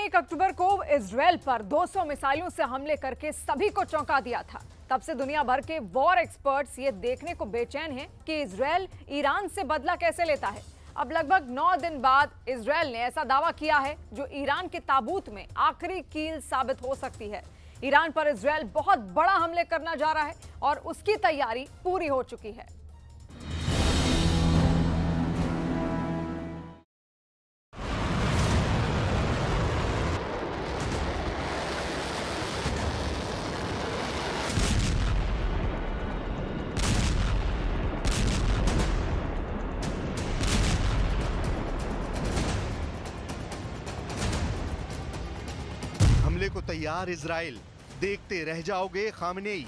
1 अक्टूबर को इजरायल पर 200 मिसाइलों से हमले करके सभी को चौंका दिया था। तब से दुनिया भर के वॉर एक्सपर्ट्स ये देखने को बेचैन हैं कि इजरायल ईरान से बदला कैसे लेता है। अब लगभग 9 दिन बाद इजरायल ने ऐसा दावा किया है जो ईरान के ताबूत में आखिरी कील साबित हो सकती है। ईरान पर इजरायल बहुत बड़ा हमले करना जा रहा है और उसकी तैयारी पूरी हो चुकी है। हमले को तैयार इजराइल, देखते रह जाओगे खामनेई।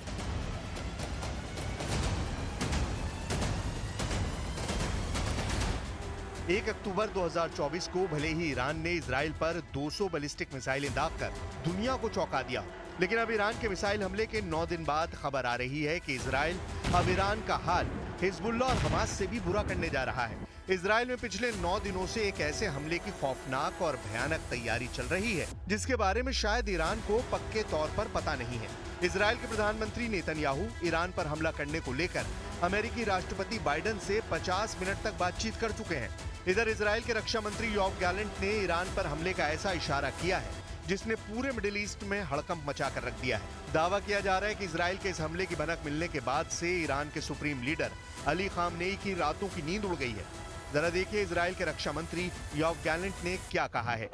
एक अक्टूबर 2024 को भले ही ईरान ने इजराइल पर 200 बैलिस्टिक मिसाइलें दागकर दुनिया को चौंका दिया, लेकिन अब ईरान के मिसाइल हमले के 9 दिन बाद खबर आ रही है कि इजराइल अब ईरान का हाल हिजबुल्लाह और हमास से भी बुरा करने जा रहा है। इजराइल में पिछले 9 दिनों से एक ऐसे हमले की खौफनाक और भयानक तैयारी चल रही है जिसके बारे में शायद ईरान को पक्के तौर पर पता नहीं है। इजराइल के प्रधानमंत्री नेतन्याहू ईरान पर हमला करने को लेकर अमेरिकी राष्ट्रपति बाइडेन से 50 मिनट तक बातचीत कर चुके हैं। इधर इजराइल के रक्षा मंत्री योव गैलेंट ने ईरान पर हमले का ऐसा इशारा किया है जिसने पूरे मिडिल ईस्ट में हड़कंप मचा कर रख दिया है। दावा किया जा रहा है कि इजराइल के इस हमले की भनक मिलने के बाद से ईरान के सुप्रीम लीडर अली खामनेई की रातों की नींद उड़ गई है। जरा देखिए इजराइल के रक्षा मंत्री योव गैलेंट ने क्या कहा है।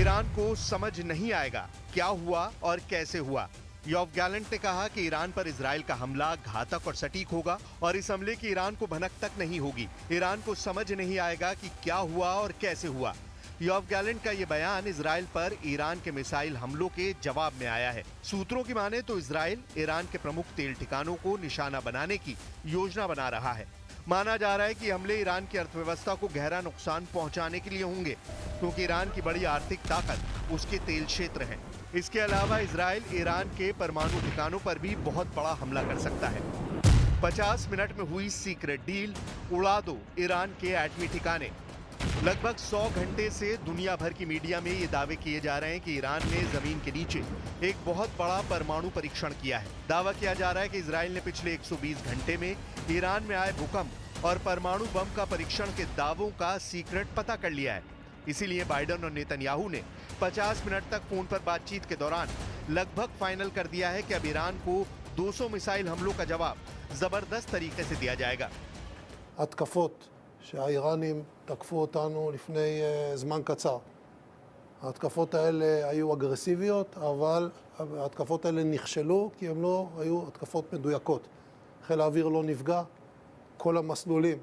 ईरान को समझ नहीं आएगा क्या हुआ और कैसे हुआ। योव गैलेंट ने कहा कि ईरान पर इजराइल का हमला घातक और सटीक होगा और इस हमले की ईरान को भनक तक नहीं होगी। ईरान को समझ नहीं आएगा कि क्या हुआ और कैसे हुआ। योव गैलेंट का ये बयान इजराइल पर ईरान के मिसाइल हमलों के जवाब में आया है। सूत्रों की माने तो इजराइल ईरान के प्रमुख तेल ठिकानों को निशाना बनाने की योजना बना रहा है। माना जा रहा है कि हमले ईरान की अर्थव्यवस्था को गहरा नुकसान पहुंचाने के लिए होंगे, क्योंकि ईरान की बड़ी आर्थिक ताकत उसके तेल क्षेत्र है। इसके अलावा इजराइल ईरान के परमाणु ठिकानों पर भी बहुत बड़ा हमला कर सकता है। 50 मिनट में हुई सीक्रेट डील, उड़ा दो ईरान के एटमी ठिकाने। लगभग 100 घंटे से दुनिया भर की मीडिया में ये दावे किए जा रहे हैं कि ईरान ने जमीन के नीचे एक बहुत बड़ा परमाणु परीक्षण किया है। दावा किया जा रहा है कि इजराइल ने पिछले 120 घंटे में ईरान में आए भूकंप और परमाणु बम का परीक्षण के दावों का सीक्रेट पता कर लिया है। इसीलिए बाइडेन और नेतन्याहू ने 50 मिनट तक फोन पर बातचीत के दौरान लगभग फाइनल कर दिया है कि अब ईरान को 200 मिसाइल हमलों का जवाब जबरदस्त तरीके से दिया जाएगा। התקפות שהאיראנים תקפו אותנו לפני זמן קצר. ההתקפות האלה היו אגרסיביות, אבל ההתקפות האלה נכשלו כי הן לא היו התקפות מדויקות. חיל האוויר לא נפגע, כל המסלולים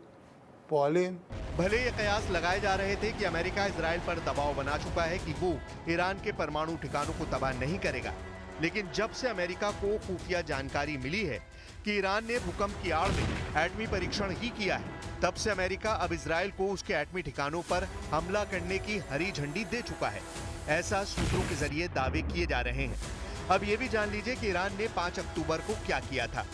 פועלים. भले ये कयास लगाए जा रहे थे कि अमेरिका इजराइल पर दबाव बना चुका है कि वो ईरान के परमाणु ठिकानों को तबाह नहीं करेगा, लेकिन जब से अमेरिका को खुफिया जानकारी मिली है कि ईरान ने भूकंप की आड़ में एटमी परीक्षण ही किया है, तब से अमेरिका अब इजराइल को उसके एटमी ठिकानों पर हमला करने की हरी झंडी दे चुका है। ऐसा सूत्रों के जरिए दावे किए जा रहे हैं। अब ये भी जान लीजिए कि ईरान ने 5 अक्टूबर को क्या किया था।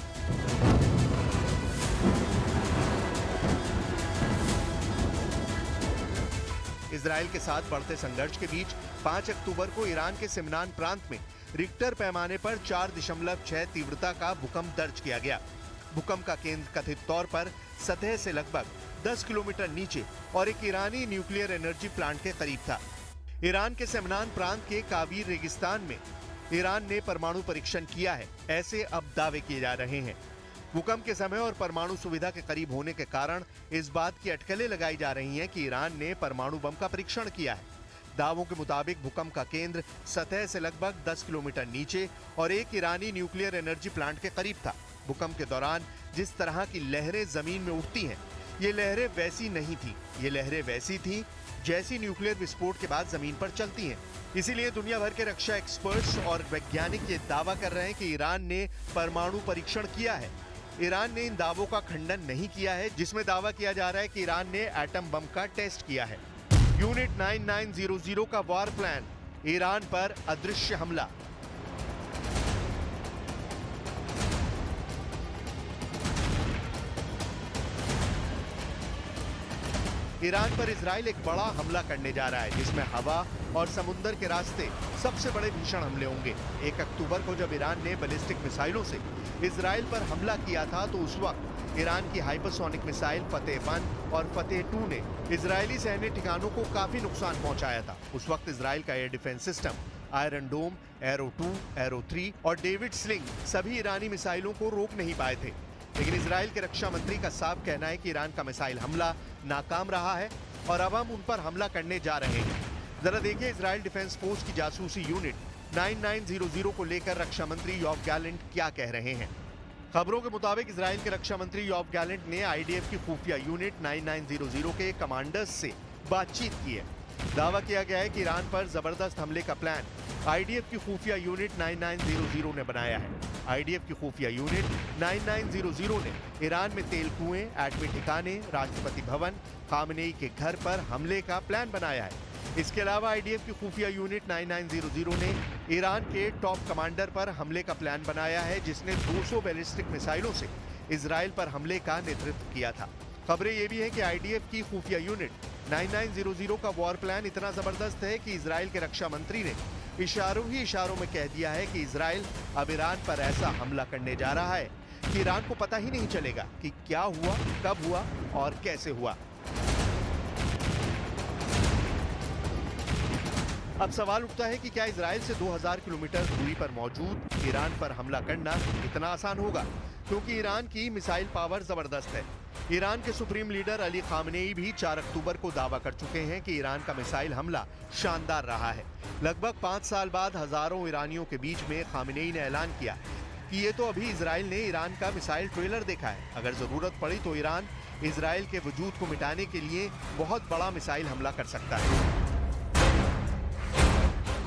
इजराइल के साथ बढ़ते संघर्ष के बीच 5 अक्टूबर को ईरान के सिमनान प्रांत में रिक्टर पैमाने पर 4.6 तीव्रता का भूकंप दर्ज किया गया। भूकंप का केंद्र कथित तौर पर सतह से लगभग 10 किलोमीटर नीचे और एक ईरानी न्यूक्लियर एनर्जी प्लांट के करीब था। ईरान के सिमनान प्रांत के काबीर रेगिस्तान में ईरान ने परमाणु परीक्षण किया है, ऐसे अब दावे किए जा रहे हैं। भूकंप के समय और परमाणु सुविधा के करीब होने के कारण इस बात की अटकलें लगाई जा रही हैं कि ईरान ने परमाणु बम का परीक्षण किया है। दावों के मुताबिक भूकंप का केंद्र सतह से लगभग 10 किलोमीटर नीचे और एक ईरानी न्यूक्लियर एनर्जी प्लांट के करीब था। भूकंप के दौरान जिस तरह की लहरें जमीन में उठती हैं, ये लहरें वैसी नहीं थी। ये लहरें वैसी थी जैसी न्यूक्लियर विस्फोट के बाद जमीन पर चलती हैं। इसीलिए दुनिया भर के रक्षा एक्सपर्ट्स और वैज्ञानिक ये दावा कर रहे हैं कि ईरान ने परमाणु परीक्षण किया है। ईरान ने इन दावों का खंडन नहीं किया है, जिसमें दावा किया जा रहा है कि ईरान ने एटम बम का टेस्ट किया है। यूनिट 9900 का वॉर प्लान, ईरान पर अदृश्य हमला। ईरान पर इजराइल एक बड़ा हमला करने जा रहा है, जिसमें हवा और समुद्र के रास्ते सबसे बड़े भीषण हमले होंगे। 1 अक्टूबर को जब ईरान ने बैलिस्टिक मिसाइलों से इजराइल पर हमला किया था, तो उस वक्त ईरान की हाइपरसोनिक मिसाइल फतेह 1 और फतेह 2 ने इजरायली सैन्य ठिकानों को काफी नुकसान पहुंचाया था। उस वक्त इजराइल का एयर डिफेंस सिस्टम आयरन डोम, एरो 2, एरो 3 और डेविड स्लिंग सभी ईरानी मिसाइलों को रोक नहीं पाए थे। लेकिन इजराइल के रक्षा मंत्री का साफ कहना है कि ईरान का मिसाइल हमला नाकाम रहा है और अब हम उन पर हमला करने जा रहे हैं। जरा देखिए इजराइल डिफेंस फोर्स की जासूसी यूनिट 9900 को लेकर रक्षा मंत्री योव गैलेंट क्या कह रहे हैं। खबरों के मुताबिक इजराइल के रक्षा मंत्री योव गैलेंट ने आईडीएफ की खुफिया यूनिट 9900 के कमांडर्स से बातचीत की है। दावा किया गया है कि ईरान पर जबरदस्त हमले का प्लान आईडीएफ की खुफिया यूनिट 9900 ने बनाया है। आईडीएफ की खुफिया यूनिट 9900 ने ईरान में तेल कुएं, एटमी ठिकाने, राष्ट्रपति भवन, खामनेई के घर पर हमले का प्लान बनाया है। इसके अलावा आईडीएफ की खुफिया यूनिट 9900 ने ईरान के टॉप कमांडर पर हमले का प्लान बनाया है, जिसने 200 बैलिस्टिक मिसाइलों से इजराइल पर हमले का नेतृत्व किया था। खबरें ये भी हैं कि आईडीएफ की खुफिया यूनिट 9900 का वॉर प्लान इतना जबरदस्त है कि इजराइल के रक्षा मंत्री ने इशारों ही इशारों में कह दिया है कि इजराइल अब ईरान पर ऐसा हमला करने जा रहा है कि ईरान को पता ही नहीं चलेगा कि क्या हुआ, कब हुआ और कैसे हुआ। अब सवाल उठता है कि क्या इजराइल से 2000 किलोमीटर दूरी पर मौजूद ईरान पर हमला करना इतना आसान होगा, क्योंकि ईरान की मिसाइल पावर जबरदस्त है। ईरान के सुप्रीम लीडर अली खामनेई भी 4 अक्टूबर को दावा कर चुके हैं कि ईरान का मिसाइल हमला शानदार रहा है। लगभग 5 साल बाद हजारों ईरानियों के बीच में खामनेई ने ऐलान किया कि ये तो अभी इजराइल ने ईरान का मिसाइल ट्रेलर देखा है। अगर जरूरत पड़ी तो ईरान इजराइल के वजूद को मिटाने के लिए बहुत बड़ा मिसाइल हमला कर सकता है।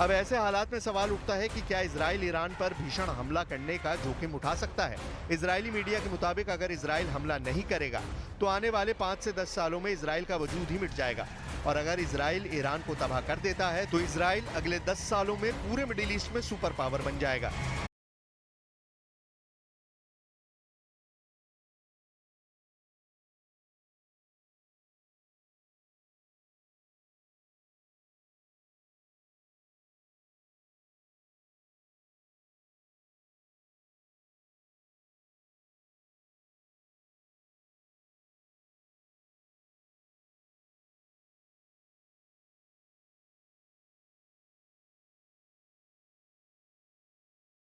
अब ऐसे हालात में सवाल उठता है कि क्या इजराइल ईरान पर भीषण हमला करने का जोखिम उठा सकता है। इजरायली मीडिया के मुताबिक अगर इजराइल हमला नहीं करेगा तो आने वाले 5 से 10 सालों में इजराइल का वजूद ही मिट जाएगा। और अगर इजराइल ईरान को तबाह कर देता है तो इजराइल अगले 10 सालों में पूरे मिडिल ईस्ट में सुपर पावर बन जाएगा।